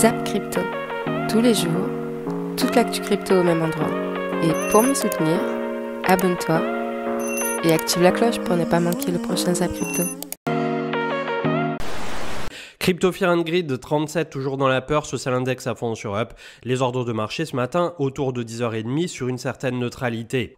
Zap Crypto. Tous les jours, toute l'actu crypto au même endroit. Et pour me soutenir, abonne-toi et active la cloche pour ne pas manquer le prochain Zap Crypto. Crypto Fear and Greed 37, toujours dans la peur, Social Index à fond sur Up. Les ordres de marché ce matin autour de 10h30 sur une certaine neutralité.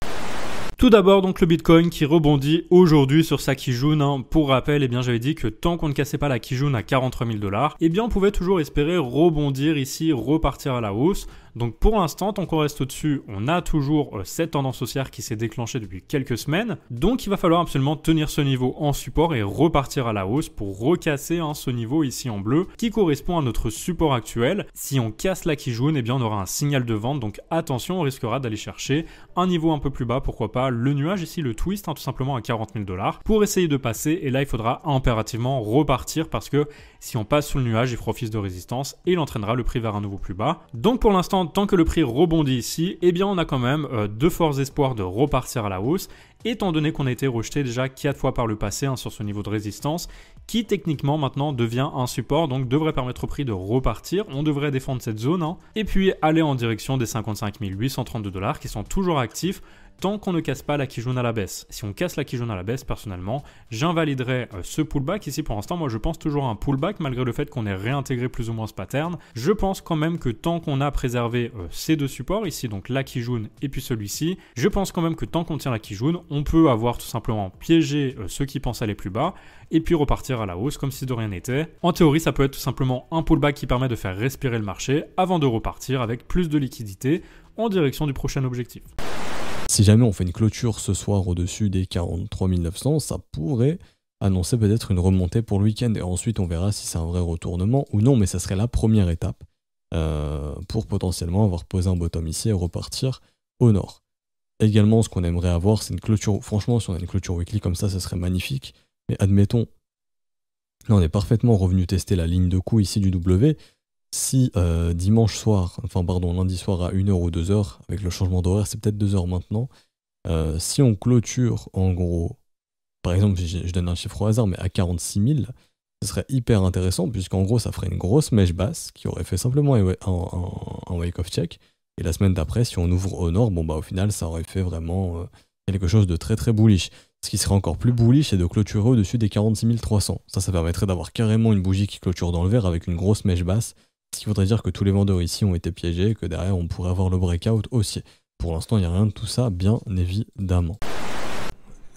Tout d'abord, donc le Bitcoin qui rebondit aujourd'hui sur sa Kijun. Pour rappel, j'avais dit que tant qu'on ne cassait pas la Kijun à 43 000 $, on pouvait toujours espérer rebondir ici, repartir à la hausse. Donc pour l'instant, tant qu'on reste au-dessus, on a toujours cette tendance haussière qui s'est déclenchée depuis quelques semaines. Donc il va falloir absolument tenir ce niveau en support et repartir à la hausse pour recasser ce niveau ici en bleu qui correspond à notre support actuel. Si on casse la Kijun, on aura un signal de vente. Donc attention, on risquera d'aller chercher un niveau un peu plus bas, pourquoi pas le nuage ici, le twist, tout simplement à 40 000 $ pour essayer de passer. Et là, il faudra impérativement repartir parce que si on passe sous le nuage, il fera office de résistance et il entraînera le prix vers un nouveau plus bas. Donc pour l'instant, tant que le prix rebondit ici, on a quand même de forts espoirs de repartir à la hausse, étant donné qu'on a été rejeté déjà 4 fois par le passé sur ce niveau de résistance, qui techniquement maintenant devient un support, donc devrait permettre au prix de repartir. On devrait défendre cette zone, et puis aller en direction des 55 832 $ qui sont toujours actifs, tant qu'on ne casse pas la Kijun à la baisse. Si on casse la Kijun à la baisse, personnellement, j'invaliderai ce pullback. Ici, pour l'instant, moi, je pense toujours à un pullback, malgré le fait qu'on ait réintégré plus ou moins ce pattern. Je pense quand même que tant qu'on a préservé ces deux supports, ici, donc la Kijun et puis celui-ci, je pense quand même que tant qu'on tient la Kijun, on peut avoir tout simplement piégé ceux qui pensent aller plus bas, et puis repartir à la hausse comme si de rien n'était. En théorie, ça peut être tout simplement un pullback qui permet de faire respirer le marché, avant de repartir avec plus de liquidité en direction du prochain objectif. Si jamais on fait une clôture ce soir au-dessus des 43 900, ça pourrait annoncer peut-être une remontée pour le week-end. Et ensuite, on verra si c'est un vrai retournement ou non, mais ça serait la première étape pour potentiellement avoir posé un bottom ici et repartir au nord. Également, ce qu'on aimerait avoir, c'est une clôture. Franchement, si on a une clôture weekly comme ça serait magnifique. Mais admettons, là, on est parfaitement revenu tester la ligne de coup ici du W. Si lundi soir à 1h ou 2h, avec le changement d'horaire, c'est peut-être 2h maintenant, si on clôture en gros, par exemple, je donne un chiffre au hasard, mais à 46 000, ce serait hyper intéressant, puisqu'en gros, ça ferait une grosse mèche basse qui aurait fait simplement un wake-off check. Et la semaine d'après, si on ouvre au nord, au final, ça aurait fait vraiment quelque chose de très très bullish. Ce qui serait encore plus bullish, c'est de clôturer au-dessus des 46 300. Ça permettrait d'avoir carrément une bougie qui clôture dans le vert avec une grosse mèche basse. Ce qui voudrait dire que tous les vendeurs ici ont été piégés et que derrière on pourrait avoir le breakout haussier. Pour l'instant, il n'y a rien de tout ça, bien évidemment.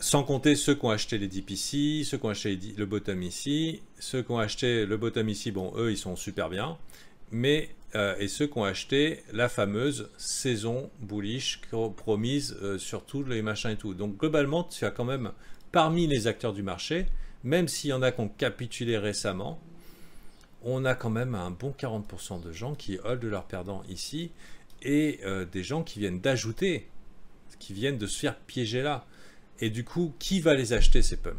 Sans compter ceux qui ont acheté les dips ici, ceux qui ont acheté le bottom ici, ceux qui ont acheté le bottom ici, bon, eux, ils sont super bien. Mais, et ceux qui ont acheté la fameuse saison bullish promise sur tous les machins et tout. Donc, globalement, tu as quand même, parmi les acteurs du marché, même s'il y en a qui ont capitulé récemment, on a quand même un bon 40% de gens qui hold leur perdant ici et des gens qui viennent d'ajouter, qui viennent de se faire piéger là. Et du coup, qui va les acheter ces pumps?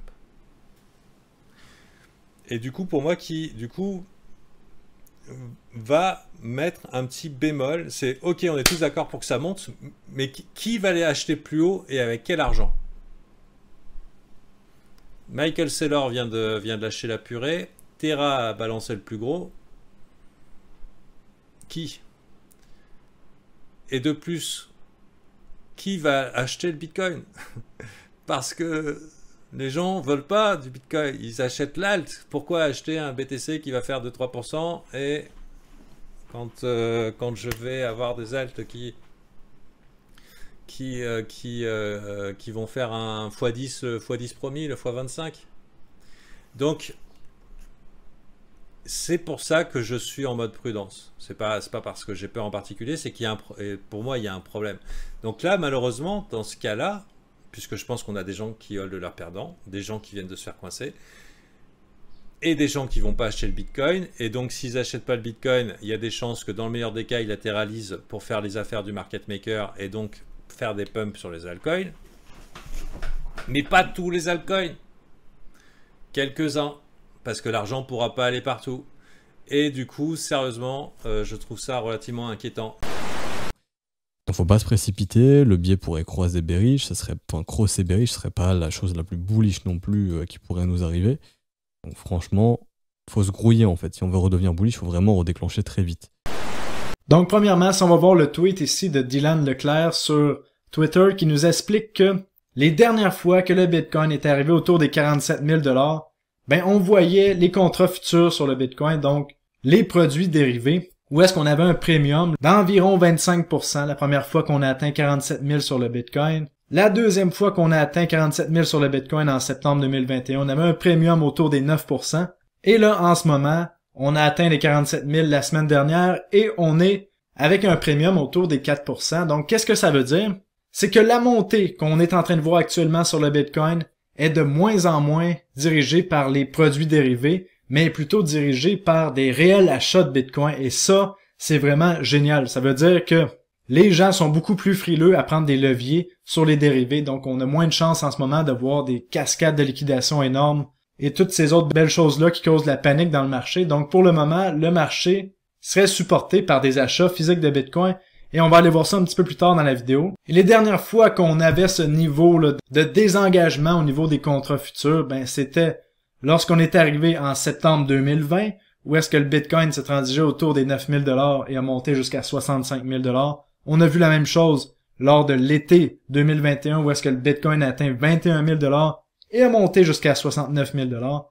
Et du coup, pour moi, qui va mettre un petit bémol, c'est ok, on est tous d'accord pour que ça monte, mais qui va les acheter plus haut et avec quel argent? Michael Saylor vient de lâcher la purée. Terra a balancé le plus gros. Qui? Et de plus, qui va acheter le Bitcoin? Parce que les gens veulent pas du Bitcoin, ils achètent l'alt. Pourquoi acheter un BTC qui va faire 2-3% et quand je vais avoir des alts qui vont faire un x10 promis, le x25. Donc c'est pour ça que je suis en mode prudence. C'est pas parce que j'ai peur en particulier, c'est qu'il y a pour moi il y a un problème. Donc là, malheureusement, dans ce cas-là, puisque je pense qu'on a des gens qui holdent leur perdant, des gens qui viennent de se faire coincer, et des gens qui vont pas acheter le Bitcoin. Et donc, s'ils n'achètent pas le Bitcoin, il y a des chances que dans le meilleur des cas, ils latéralisent pour faire les affaires du market maker et donc faire des pumps sur les altcoins. Mais pas tous les altcoins. Quelques-uns. Parce que l'argent ne pourra pas aller partout. Et du coup, sérieusement, je trouve ça relativement inquiétant. Il ne faut pas se précipiter, le biais pourrait croiser bearish, crosser bearish, ce serait pas la chose la plus bullish non plus qui pourrait nous arriver. Donc franchement, faut se grouiller en fait. Si on veut redevenir bullish, il faut vraiment redéclencher très vite. Donc premièrement, si on va voir le tweet ici de Dylan Leclerc sur Twitter qui nous explique que les dernières fois que le Bitcoin est arrivé autour des 47 000 $, ben on voyait les contrats futurs sur le Bitcoin, donc les produits dérivés, où est-ce qu'on avait un premium d'environ 25% la première fois qu'on a atteint 47 000 sur le Bitcoin. La deuxième fois qu'on a atteint 47 000 sur le Bitcoin en septembre 2021, on avait un premium autour des 9%. Et là, en ce moment, on a atteint les 47 000 la semaine dernière et on est avec un premium autour des 4%. Donc, qu'est-ce que ça veut dire? C'est que la montée qu'on est en train de voir actuellement sur le Bitcoin est de moins en moins dirigée par les produits dérivés, mais est plutôt dirigée par des réels achats de Bitcoin. Et ça, c'est vraiment génial. Ça veut dire que les gens sont beaucoup plus frileux à prendre des leviers sur les dérivés, donc on a moins de chances en ce moment de voir des cascades de liquidation énormes et toutes ces autres belles choses-là qui causent la panique dans le marché. Donc pour le moment, le marché serait supporté par des achats physiques de Bitcoin et on va aller voir ça un petit peu plus tard dans la vidéo. Et les dernières fois qu'on avait ce niveau-là de désengagement au niveau des contrats futurs, ben c'était lorsqu'on est arrivé en septembre 2020, où est-ce que le Bitcoin s'est transigé autour des 9 000 $ et a monté jusqu'à 65 000 $. On a vu la même chose lors de l'été 2021 où est-ce que le Bitcoin a atteint 21 000 $ et a monté jusqu'à 69 000 $.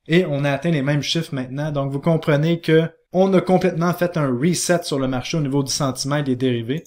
Et on a atteint les mêmes chiffres maintenant. Donc vous comprenez que on a complètement fait un reset sur le marché au niveau du sentiment et des dérivés.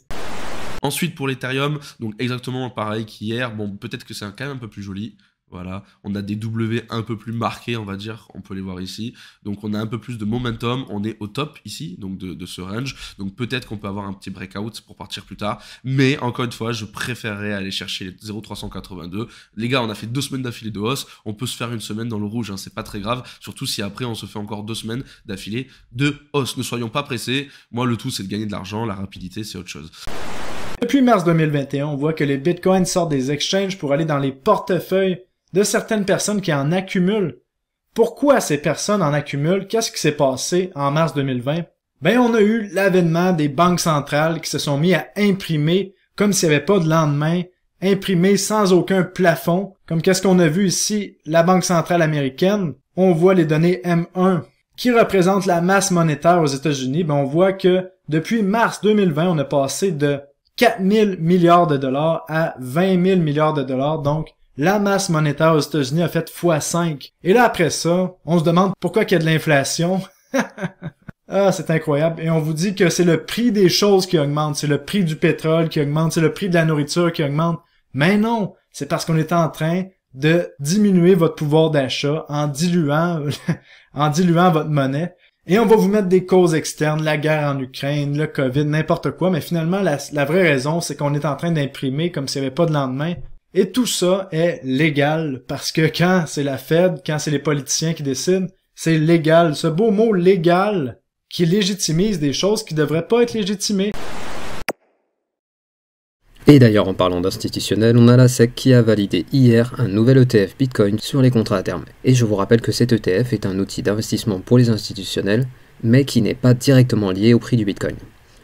Ensuite pour l'Ethereum, donc exactement pareil qu'hier. Bon, peut-être que c'est quand même un peu plus joli. Voilà, on a des W un peu plus marqués, on va dire, on peut les voir ici. Donc on a un peu plus de momentum, on est au top ici, donc de ce range. Donc peut-être qu'on peut avoir un petit breakout pour partir plus tard. Mais encore une fois, je préférerais aller chercher les 0,382. Les gars, on a fait 2 semaines d'affilée de hausse. On peut se faire une semaine dans le rouge, hein, c'est pas très grave. Surtout si après on se fait encore 2 semaines d'affilée de hausse. Ne soyons pas pressés. Moi, le tout, c'est de gagner de l'argent. La rapidité, c'est autre chose. Depuis mars 2021, on voit que les bitcoins sortent des exchanges pour aller dans les portefeuilles de certaines personnes qui en accumulent. Pourquoi ces personnes en accumulent? Qu'est-ce qui s'est passé en mars 2020? Ben, on a eu l'avènement des banques centrales qui se sont mis à imprimer comme s'il n'y avait pas de lendemain, imprimer sans aucun plafond, comme qu'est-ce qu'on a vu ici, la Banque centrale américaine. On voit les données M1 qui représentent la masse monétaire aux États-Unis. Ben, on voit que depuis mars 2020, on a passé de 4 000 milliards de dollars à 20 000 milliards de dollars, donc la masse monétaire aux États-Unis a fait x5. Et là, après ça, on se demande pourquoi il y a de l'inflation. Ah, c'est incroyable. Et on vous dit que c'est le prix des choses qui augmente, c'est le prix du pétrole qui augmente, c'est le prix de la nourriture qui augmente. Mais non, c'est parce qu'on est en train de diminuer votre pouvoir d'achat en diluant votre monnaie. Et on va vous mettre des causes externes, la guerre en Ukraine, le Covid, n'importe quoi. Mais finalement, la vraie raison, c'est qu'on est en train d'imprimer comme s'il n'y avait pas de lendemain. Et tout ça est légal parce que quand c'est la Fed, quand c'est les politiciens qui décident, c'est légal. Ce beau mot légal qui légitimise des choses qui devraient pas être légitimées. Et d'ailleurs, en parlant d'institutionnel, on a la SEC qui a validé hier un nouvel ETF Bitcoin sur les contrats à terme. Et je vous rappelle que cet ETF est un outil d'investissement pour les institutionnels, mais qui n'est pas directement lié au prix du Bitcoin.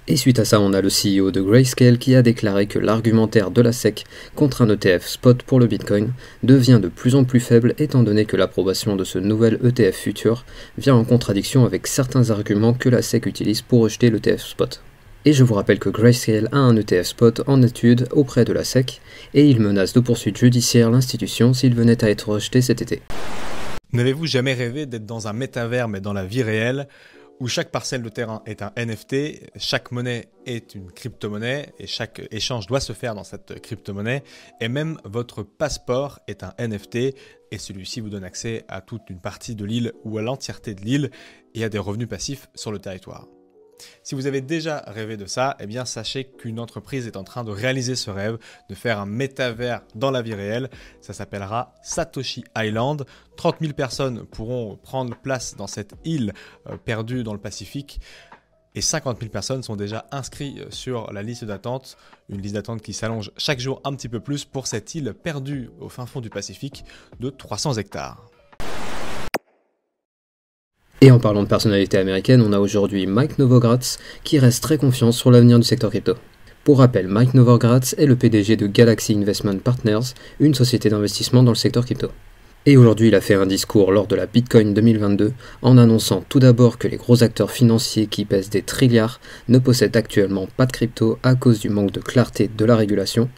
Et suite à ça, on a le CEO de Grayscale qui a déclaré que l'argumentaire de la SEC contre un ETF spot pour le Bitcoin devient de plus en plus faible étant donné que l'approbation de ce nouvel ETF futur vient en contradiction avec certains arguments que la SEC utilise pour rejeter l'ETF spot. Et je vous rappelle que Grayscale a un ETF spot en étude auprès de la SEC et il menace de poursuites judiciaires l'institution s'il venait à être rejeté cet été. N'avez-vous jamais rêvé d'être dans un métavers mais dans la vie réelle où chaque parcelle de terrain est un NFT, chaque monnaie est une crypto-monnaie et chaque échange doit se faire dans cette crypto-monnaie et même votre passeport est un NFT et celui-ci vous donne accès à toute une partie de l'île ou à l'entièreté de l'île et à des revenus passifs sur le territoire. Si vous avez déjà rêvé de ça, eh bien sachez qu'une entreprise est en train de réaliser ce rêve, de faire un métavers dans la vie réelle. Ça s'appellera Satoshi Island. 30 000 personnes pourront prendre place dans cette île perdue dans le Pacifique. Et 50 000 personnes sont déjà inscrites sur la liste d'attente. Une liste d'attente qui s'allonge chaque jour un petit peu plus pour cette île perdue au fin fond du Pacifique de 300 hectares. Et en parlant de personnalités américaines, on a aujourd'hui Mike Novogratz qui reste très confiant sur l'avenir du secteur crypto. Pour rappel, Mike Novogratz est le PDG de Galaxy Investment Partners, une société d'investissement dans le secteur crypto. Et aujourd'hui, il a fait un discours lors de la Bitcoin 2022 en annonçant tout d'abord que les gros acteurs financiers qui pèsent des trilliards ne possèdent actuellement pas de crypto à cause du manque de clarté de la régulation.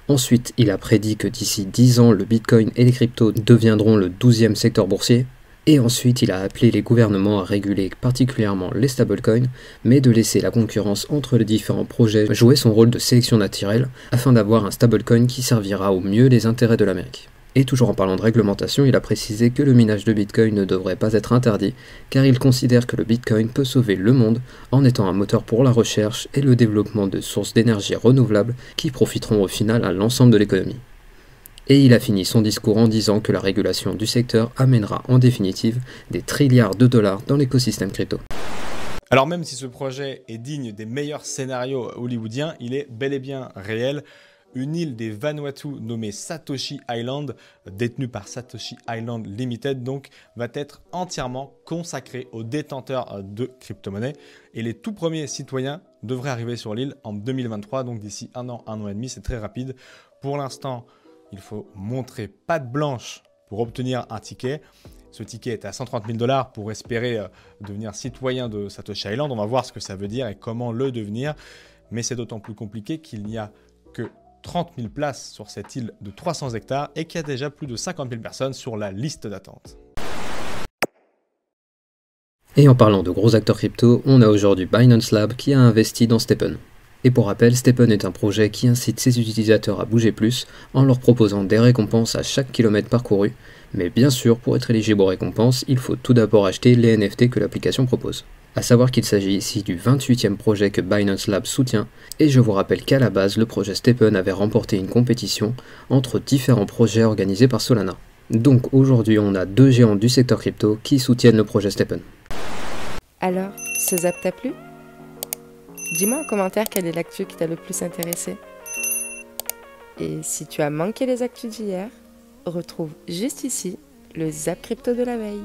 Ensuite, il a prédit que d'ici 10 ans, le Bitcoin et les cryptos deviendront le 12e secteur boursier. Et ensuite, il a appelé les gouvernements à réguler particulièrement les stablecoins, mais de laisser la concurrence entre les différents projets jouer son rôle de sélection naturelle afin d'avoir un stablecoin qui servira au mieux les intérêts de l'Amérique. Et toujours en parlant de réglementation, il a précisé que le minage de Bitcoin ne devrait pas être interdit, car il considère que le Bitcoin peut sauver le monde en étant un moteur pour la recherche et le développement de sources d'énergie renouvelables qui profiteront au final à l'ensemble de l'économie. Et il a fini son discours en disant que la régulation du secteur amènera en définitive des trilliards de dollars dans l'écosystème crypto. Alors même si ce projet est digne des meilleurs scénarios hollywoodiens, il est bel et bien réel. Une île des Vanuatu nommée Satoshi Island, détenue par Satoshi Island Limited, donc, va être entièrement consacrée aux détenteurs de crypto-monnaies. Et les tout premiers citoyens devraient arriver sur l'île en 2023, donc d'ici un an et demi, c'est très rapide. Pour l'instant, il faut montrer patte blanche pour obtenir un ticket. Ce ticket est à 130 000 $ pour espérer devenir citoyen de Satoshi Island. On va voir ce que ça veut dire et comment le devenir. Mais c'est d'autant plus compliqué qu'il n'y a que 30 000 places sur cette île de 300 hectares et qu'il y a déjà plus de 50 000 personnes sur la liste d'attente. Et en parlant de gros acteurs crypto, on a aujourd'hui Binance Lab qui a investi dans Stepn. Et pour rappel, Stepn est un projet qui incite ses utilisateurs à bouger plus en leur proposant des récompenses à chaque kilomètre parcouru. Mais bien sûr, pour être éligible aux récompenses, il faut tout d'abord acheter les NFT que l'application propose. A savoir qu'il s'agit ici du 28e projet que Binance Lab soutient, et je vous rappelle qu'à la base, le projet Stepn avait remporté une compétition entre différents projets organisés par Solana. Donc aujourd'hui, on a deux géants du secteur crypto qui soutiennent le projet Stepn. Alors, ce zap t'a plu? Dis-moi en commentaire quelle est l'actu qui t'a le plus intéressé. Et si tu as manqué les actus d'hier, retrouve juste ici le zap crypto de la veille.